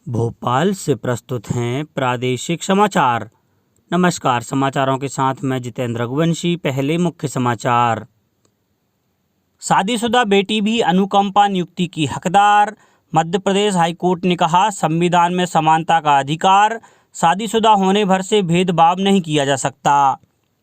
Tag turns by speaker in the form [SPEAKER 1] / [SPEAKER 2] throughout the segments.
[SPEAKER 1] भोपाल से प्रस्तुत हैं प्रादेशिक समाचार। नमस्कार, समाचारों के साथ मैं जितेंद्र रघुवंशी। पहले मुख्य समाचार। शादीशुदा बेटी भी अनुकंपा नियुक्ति की हकदार। मध्य प्रदेश हाईकोर्ट ने कहा, संविधान में समानता का अधिकार, शादीशुदा होने भर से भेदभाव नहीं किया जा सकता।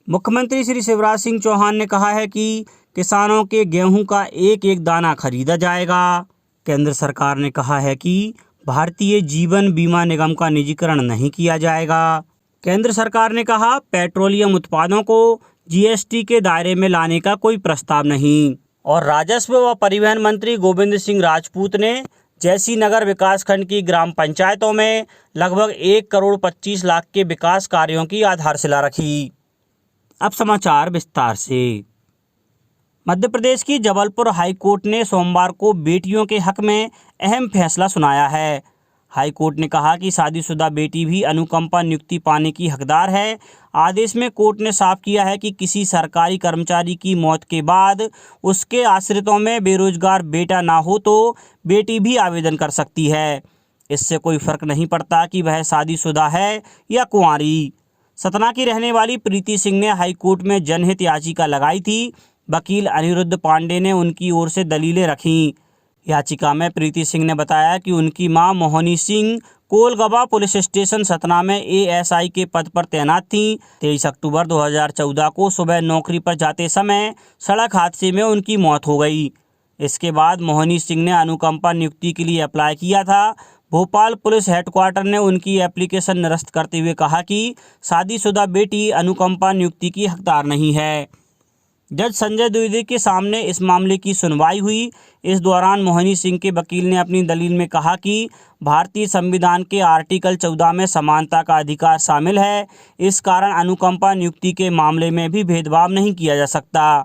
[SPEAKER 1] मुख्यमंत्री श्री शिवराज सिंह चौहान ने कहा है कि किसानों के गेहूं का एक एक दाना खरीदा जाएगा। केंद्र सरकार ने कहा है कि भारतीय जीवन बीमा निगम का निजीकरण नहीं किया जाएगा। केंद्र सरकार ने कहा, पेट्रोलियम उत्पादों को जीएसटी के दायरे में लाने का कोई प्रस्ताव नहीं। और राजस्व व परिवहन मंत्री गोविंद सिंह राजपूत ने जैसी नगर विकासखंड की ग्राम पंचायतों में लगभग 1,25,00,000 के विकास कार्यों की आधारशिला रखी। अब समाचार विस्तार से। मध्य प्रदेश की जबलपुर हाईकोर्ट ने सोमवार को बेटियों के हक में अहम फैसला सुनाया है। हाईकोर्ट ने कहा कि शादीशुदा बेटी भी अनुकंपा नियुक्ति पाने की हकदार है। आदेश में कोर्ट ने साफ किया है कि किसी सरकारी कर्मचारी की मौत के बाद उसके आश्रितों में बेरोजगार बेटा ना हो तो बेटी भी आवेदन कर सकती है। इससे कोई फर्क नहीं पड़ता कि वह शादीशुदा है या कुंवारी। सतना की रहने वाली प्रीति सिंह ने हाईकोर्ट में जनहित याचिका लगाई थी। वकील अनिरुद्ध पांडे ने उनकी ओर से दलीलें रखीं। याचिका में प्रीति सिंह ने बताया कि उनकी मां मोहनी सिंह कोलगवा पुलिस स्टेशन सतना में एएसआई के पद पर तैनात थीं। 23 अक्टूबर 2014 को सुबह नौकरी पर जाते समय सड़क हादसे में उनकी मौत हो गई। इसके बाद मोहनी सिंह ने अनुकंपा नियुक्ति के लिए अप्लाई किया था। भोपाल पुलिस हेडक्वार्टर ने उनकी एप्लीकेशन निरस्त करते हुए कहा कि शादीशुदा बेटी अनुकंपा नियुक्ति की हकदार नहीं है। जज संजय द्विवेदी के सामने इस मामले की सुनवाई हुई। इस दौरान मोहनी सिंह के वकील ने अपनी दलील में कहा कि भारतीय संविधान के आर्टिकल 14 में समानता का अधिकार शामिल है। इस कारण अनुकंपा नियुक्ति के मामले में भी भेदभाव नहीं किया जा सकता।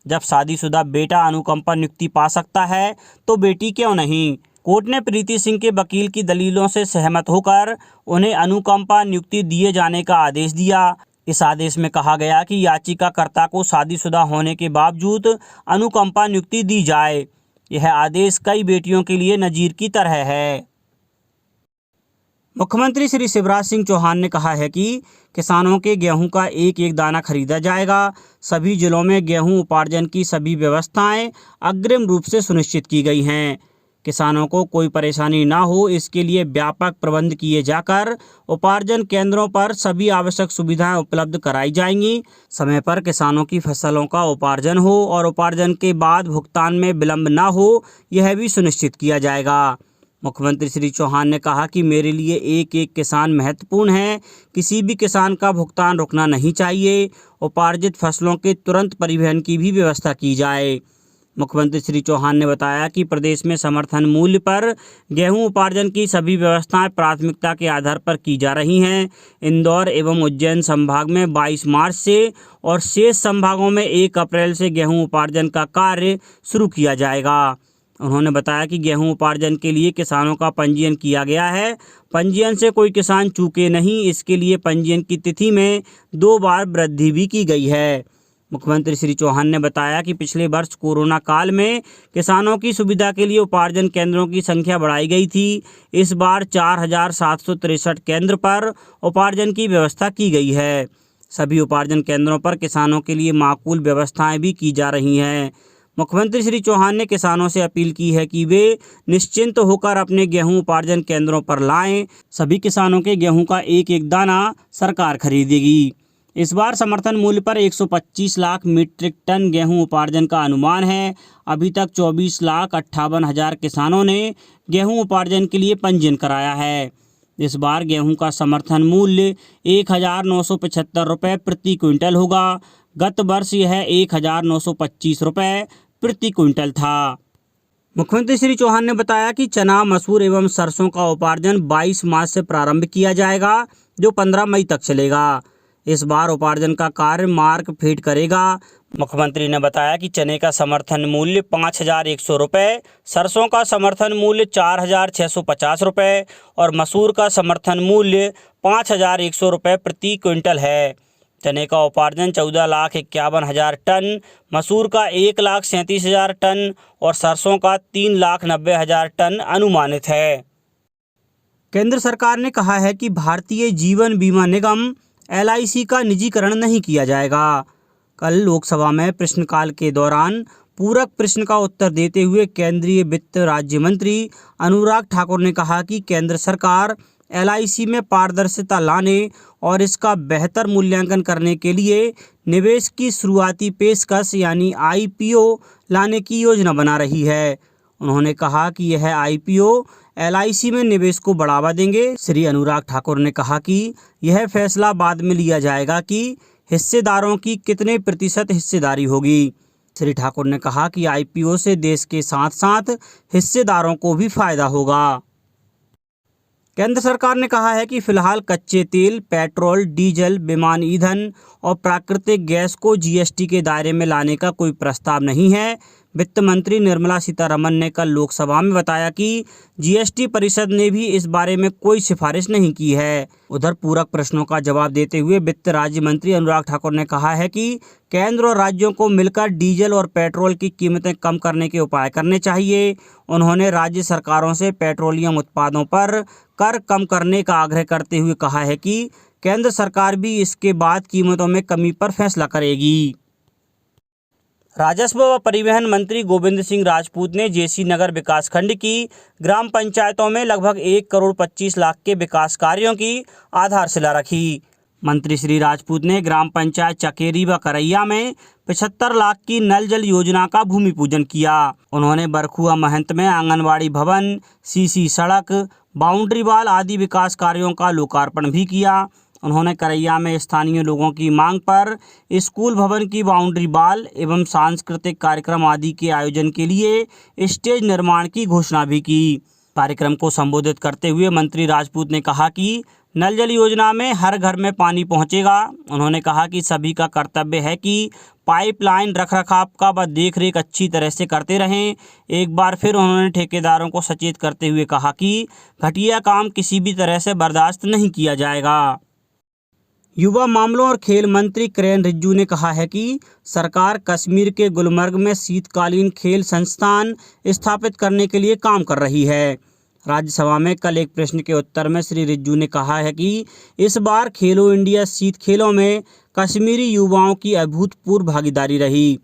[SPEAKER 1] जब शादीशुदा बेटा अनुकंपा नियुक्ति पा सकता है तो बेटी क्यों नहीं। कोर्ट ने प्रीति सिंह के वकील की दलीलों से सहमत होकर उन्हें अनुकंपा नियुक्ति दिए जाने का आदेश दिया। इस आदेश में कहा गया कि याचिकाकर्ता को शादीशुदा होने के बावजूद अनुकंपा नियुक्ति दी जाए। यह आदेश कई बेटियों के लिए नजीर की तरह है। मुख्यमंत्री श्री शिवराज सिंह चौहान ने कहा है कि किसानों के गेहूं का एक एक दाना खरीदा जाएगा। सभी जिलों में गेहूं उपार्जन की सभी व्यवस्थाएं अग्रिम रूप से सुनिश्चित की गई हैं। किसानों को कोई परेशानी ना हो, इसके लिए व्यापक प्रबंध किए जाकर उपार्जन केंद्रों पर सभी आवश्यक सुविधाएं उपलब्ध कराई जाएंगी। समय पर किसानों की फसलों का उपार्जन हो और उपार्जन के बाद भुगतान में विलंब ना हो, यह भी सुनिश्चित किया जाएगा। मुख्यमंत्री श्री चौहान ने कहा कि मेरे लिए एक एक किसान महत्वपूर्ण है। किसी भी किसान का भुगतान रुकना नहीं चाहिए। उपार्जित फसलों के तुरंत परिवहन की भी व्यवस्था की जाए। मुख्यमंत्री श्री चौहान ने बताया कि प्रदेश में समर्थन मूल्य पर गेहूं उपार्जन की सभी व्यवस्थाएं प्राथमिकता के आधार पर की जा रही हैं। इंदौर एवं उज्जैन संभाग में 22 मार्च से और शेष संभागों में 1 अप्रैल से गेहूं उपार्जन का कार्य शुरू किया जाएगा। उन्होंने बताया कि गेहूं उपार्जन के लिए किसानों का पंजीयन किया गया है। पंजीयन से कोई किसान चूके नहीं, इसके लिए पंजीयन की तिथि में 2 बार वृद्धि भी की गई है। मुख्यमंत्री श्री चौहान ने बताया कि पिछले वर्ष कोरोना काल में किसानों की सुविधा के लिए उपार्जन केंद्रों की संख्या बढ़ाई गई थी। इस बार 4,763 केंद्र पर उपार्जन की व्यवस्था की गई है। सभी उपार्जन केंद्रों पर किसानों के लिए माकूल व्यवस्थाएं भी की जा रही हैं। मुख्यमंत्री श्री चौहान ने किसानों से अपील की है कि वे निश्चिंत होकर अपने गेहूं उपार्जन केंद्रों पर लाएं। सभी किसानों के गेहूं का एक एक दाना सरकार खरीदेगी। इस बार समर्थन मूल्य पर 125 लाख मीट्रिक टन गेहूं उपार्जन का अनुमान है। अभी तक 24,58,000 किसानों ने गेहूं उपार्जन के लिए पंजीयन कराया है। इस बार गेहूं का समर्थन मूल्य 1,975 रुपये प्रति क्विंटल होगा। गत वर्ष यह 1,925 रुपये प्रति क्विंटल था। मुख्यमंत्री श्री चौहान ने बताया कि चना, मसूर एवं सरसों का उपार्जन 22 मार्च से प्रारंभ किया जाएगा, जो 15 मई तक चलेगा। इस बार उपार्जन का कार्य मार्क फेड करेगा। मुख्यमंत्री ने बताया कि चने का समर्थन मूल्य 5,100 रुपये, सरसों का समर्थन मूल्य 4,650 रुपये और मसूर का समर्थन मूल्य 5,100 रुपये प्रति क्विंटल है। चने का उपार्जन 14,51,000 टन, मसूर का 1,37,000 टन और सरसों का 3,90,000 टन अनुमानित है। केंद्र सरकार ने कहा है कि भारतीय जीवन बीमा निगम LIC का निजीकरण नहीं किया जाएगा। कल लोकसभा में प्रश्नकाल के दौरान पूरक प्रश्न का उत्तर देते हुए केंद्रीय वित्त राज्य मंत्री अनुराग ठाकुर ने कहा कि केंद्र सरकार LIC में पारदर्शिता लाने और इसका बेहतर मूल्यांकन करने के लिए निवेश की शुरुआती पेशकश यानी IPO लाने की योजना बना रही है। उन्होंने कहा कि यह IPO LIC में निवेश को बढ़ावा देंगे। श्री अनुराग ठाकुर ने कहा कि यह फैसला बाद में लिया जाएगा कि हिस्सेदारों की कितने प्रतिशत हिस्सेदारी होगी। श्री ठाकुर ने कहा कि IPO से देश के साथ साथ हिस्सेदारों को भी फायदा होगा। केंद्र सरकार ने कहा है कि फिलहाल कच्चे तेल, पेट्रोल, डीजल, विमान ईंधन और प्राकृतिक गैस को GST के दायरे में लाने का कोई प्रस्ताव नहीं है। वित्त मंत्री निर्मला सीतारमण ने कल लोकसभा में बताया कि GST परिषद ने भी इस बारे में कोई सिफारिश नहीं की है। उधर पूरक प्रश्नों का जवाब देते हुए वित्त राज्य मंत्री अनुराग ठाकुर ने कहा है कि केंद्र और राज्यों को मिलकर डीजल और पेट्रोल की कीमतें कम करने के उपाय करने चाहिए। उन्होंने राज्य सरकारों से पेट्रोलियम उत्पादों पर कर कम करने का आग्रह करते हुए कहा है कि केंद्र सरकार भी इसके बाद कीमतों में कमी पर फैसला करेगी। राजस्व व परिवहन मंत्री गोविंद सिंह राजपूत ने JC नगर विकासखंड की ग्राम पंचायतों में लगभग 1 करोड़ 25 लाख के विकास कार्यों की आधारशिला रखी। मंत्री श्री राजपूत ने ग्राम पंचायत चकेरी व करैया में 75 लाख की नल जल योजना का भूमि पूजन किया। उन्होंने बरखुआ महंत में आंगनबाड़ी भवन, CC सड़क, बाउंड्री वाल आदि विकास कार्यों का लोकार्पण भी किया। उन्होंने करैया में स्थानीय लोगों की मांग पर स्कूल भवन की बाउंड्री वाल एवं सांस्कृतिक कार्यक्रम आदि के आयोजन के लिए स्टेज निर्माण की घोषणा भी की। कार्यक्रम को संबोधित करते हुए मंत्री राजपूत ने कहा कि नल जल योजना में हर घर में पानी पहुंचेगा। उन्होंने कहा कि सभी का कर्तव्य है कि पाइपलाइन रखरखाव का व देखरेख अच्छी तरह से करते रहें। एक बार फिर उन्होंने ठेकेदारों को सचेत करते हुए कहा कि घटिया काम किसी भी तरह से बर्दाश्त नहीं किया जाएगा। युवा मामलों और खेल मंत्री किरेन रिजिजू ने कहा है कि सरकार कश्मीर के गुलमर्ग में शीतकालीन खेल संस्थान स्थापित करने के लिए काम कर रही है। राज्यसभा में कल एक प्रश्न के उत्तर में श्री रिजिजू ने कहा है कि इस बार खेलो इंडिया शीत खेलों में कश्मीरी युवाओं की अभूतपूर्व भागीदारी रही।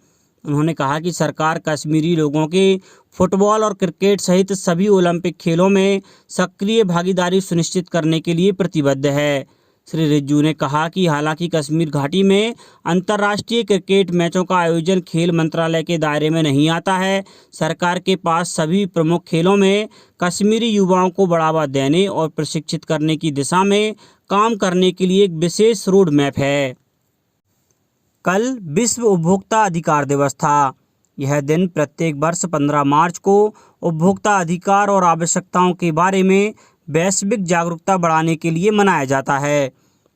[SPEAKER 1] उन्होंने कहा कि सरकार कश्मीरी लोगों के फुटबॉल और क्रिकेट सहित सभी ओलंपिक खेलों में सक्रिय भागीदारी सुनिश्चित करने के लिए प्रतिबद्ध है। श्री रिजिजू ने कहा कि हालांकि कश्मीर घाटी में अंतर्राष्ट्रीय क्रिकेट मैचों का आयोजन खेल मंत्रालय के दायरे में नहीं आता है, सरकार के पास सभी प्रमुख खेलों में कश्मीरी युवाओं को बढ़ावा देने और प्रशिक्षित करने की दिशा में काम करने के लिए एक विशेष रोड मैप है। कल विश्व उपभोक्ता अधिकार दिवस था। यह दिन प्रत्येक वर्ष 15 मार्च को उपभोक्ता अधिकार और आवश्यकताओं के बारे में वैश्विक जागरूकता बढ़ाने के लिए मनाया जाता है।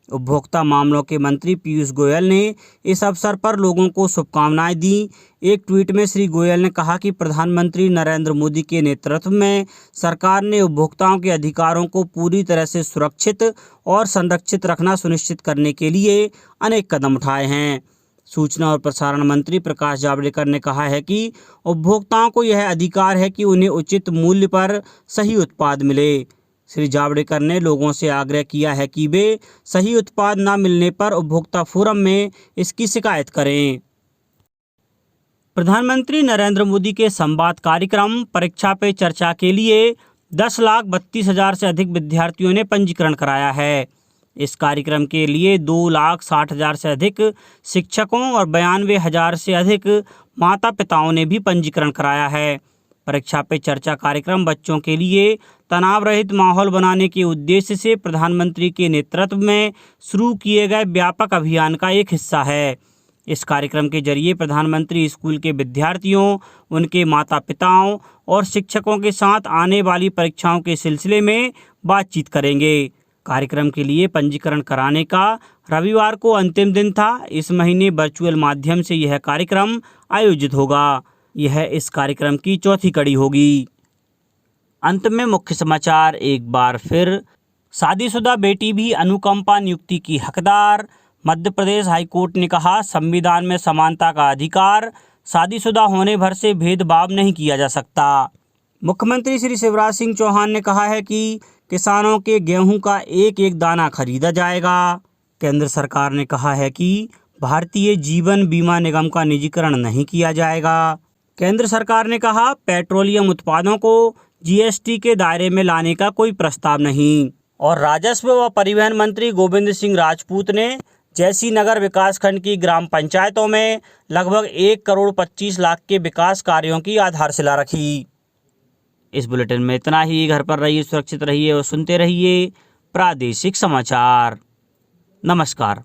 [SPEAKER 1] उपभोक्ता मामलों के मंत्री पीयूष गोयल ने इस अवसर पर लोगों को शुभकामनाएं दी। एक ट्वीट में श्री गोयल ने कहा कि प्रधानमंत्री नरेंद्र मोदी के नेतृत्व में सरकार ने उपभोक्ताओं के अधिकारों को पूरी तरह से सुरक्षित और संरक्षित रखना सुनिश्चित करने के लिए अनेक कदम उठाए हैं। सूचना और प्रसारण मंत्री प्रकाश जावड़ेकर ने कहा है कि उपभोक्ताओं को यह अधिकार है कि उन्हें उचित मूल्य पर सही उत्पाद मिले। श्री जावड़ेकर ने लोगों से आग्रह किया है कि वे सही उत्पाद न मिलने पर उपभोक्ता फोरम में इसकी शिकायत करें। प्रधानमंत्री नरेंद्र मोदी के संवाद कार्यक्रम परीक्षा पे चर्चा के लिए 10,32,000 से अधिक विद्यार्थियों ने पंजीकरण कराया है। इस कार्यक्रम के लिए 2,60,000 से अधिक शिक्षकों और 92,000 से अधिक माता पिताओं ने भी पंजीकरण कराया है। परीक्षा पे चर्चा कार्यक्रम बच्चों के लिए तनाव रहित माहौल बनाने के उद्देश्य से प्रधानमंत्री के नेतृत्व में शुरू किए गए व्यापक अभियान का एक हिस्सा है। इस कार्यक्रम के जरिए प्रधानमंत्री स्कूल के विद्यार्थियों, उनके माता पिताओं और शिक्षकों के साथ आने वाली परीक्षाओं के सिलसिले में बातचीत करेंगे। कार्यक्रम के लिए पंजीकरण कराने का रविवार को अंतिम दिन था। इस महीने वर्चुअल माध्यम से यह कार्यक्रम आयोजित होगा। यह इस कार्यक्रम की चौथी कड़ी होगी। अंत में मुख्य समाचार एक बार फिर। शादीशुदा बेटी भी अनुकंपा नियुक्ति की हकदार। मध्य प्रदेश हाईकोर्ट ने कहा संविधान में समानता का अधिकार, शादीशुदा होने भर से भेदभाव नहीं किया जा सकता। मुख्यमंत्री श्री शिवराज सिंह चौहान ने कहा है कि किसानों के गेहूं का एक एक दाना खरीदा जाएगा। केंद्र सरकार ने कहा है कि भारतीय जीवन बीमा निगम का निजीकरण नहीं किया जाएगा। केंद्र सरकार ने कहा, पेट्रोलियम उत्पादों को जीएसटी के दायरे में लाने का कोई प्रस्ताव नहीं। और राजस्व व परिवहन मंत्री गोविंद सिंह राजपूत ने जैसी नगर विकासखंड की ग्राम पंचायतों में लगभग 1,25,00,000 के विकास कार्यों की आधारशिला रखी। इस बुलेटिन में इतना ही। घर पर रहिए, सुरक्षित रहिए और सुनते रहिए प्रादेशिक समाचार। नमस्कार।